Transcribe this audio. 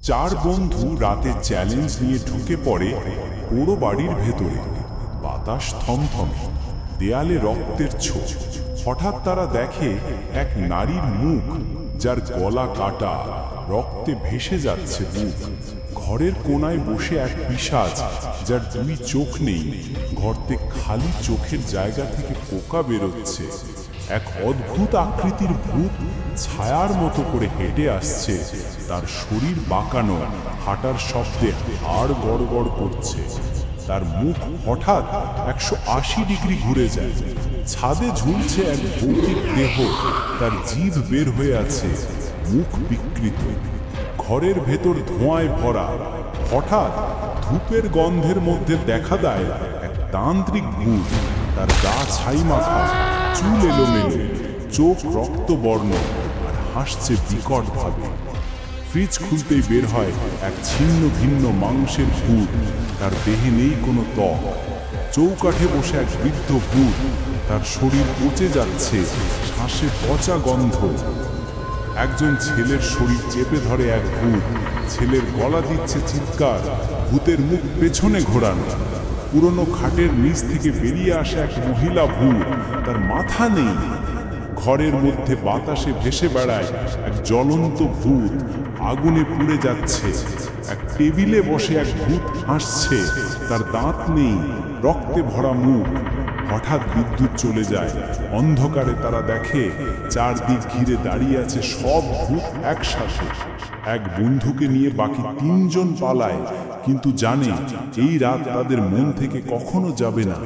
চার বন্ধু রাতে চ্যালেঞ্জ নিয়ে ঢুকে পড়ে পোড়ো বাড়ির ভেতরে। বাতাস থমথমে, দেয়ালে রক্তের ছোপ। হঠাৎ তারা দেখে এক নারীর মুখ, যার গলা কাটা, রক্তে ভেসে যাচ্ছে বুক। ঘরের কোনায় বসে এক পিশাচ, যার দুই চোখ নেই, ঘরতে খালি চোখের জায়গা থেকে পোকা বেরোচ্ছে। এক অদ্ভুত আকৃতির ভূত ছায়ার মতো করে হেঁটে আসছে, তার শরীর বাঁকানো, হাঁটার শব্দে হাড় গড়গড় করছে। তার মুখ হঠাৎ 180 ডিগ্রি ঘুরে যায়। ছাদে ঝুলছে এক ভৌতিক দেহ, তার জিভ বের হয়ে আছে, মুখ বিকৃত। ঘরের ভেতর ধোঁয়ায় ভরা। হঠাৎ ধূপের গন্ধের মধ্যে দেখা দেয় এক তান্ত্রিক ভূত। তার গা ছাই মাখা, চুল এলোমেলো, চোখ রক্তবর্ণ, আর হাসছে বিকট ভাবে। ফ্রিজ খুলতেই বের হয় এক ছিন্ন ভিন্ন মাংসের ভূত, তার দেহে নেই কোনো ত্বক। চৌকাঠে বসে এক বৃদ্ধ ভূত, তার শরীর পচে যাচ্ছে, শ্বাসে পচা গন্ধ। একজন ছেলের শরীর চেপে ধরে এক ভূত, ছেলের গলা দিচ্ছে চিৎকার। ভূতের মুখ পেছনে ঘোরানো। পুরনো খাটের নিচ থেকে বেরিয়ে আসে এক মহিলা ভূত, তার মাথা নেই। ঘরের মধ্যে বাতাসে ভেসে বেড়ায় এক জ্বলন্ত ভূত, আগুনে পুড়ে যাচ্ছে। এক টেবিলে বসে এক ভূত হাসছে, তার দাঁত নেই, রক্তে ভরা মুখ। হঠাৎ বিদ্যুৎ চলে যায়। অন্ধকারে তারা দেখে চারদিক ঘিরে দাঁড়িয়ে আছে সব ভূত একসাথে। এক বন্ধুকে নিয়ে বাকি তিনজন পালায়, কিন্তু জানে এই রাত তাদের মন থেকে কখনো যাবে না।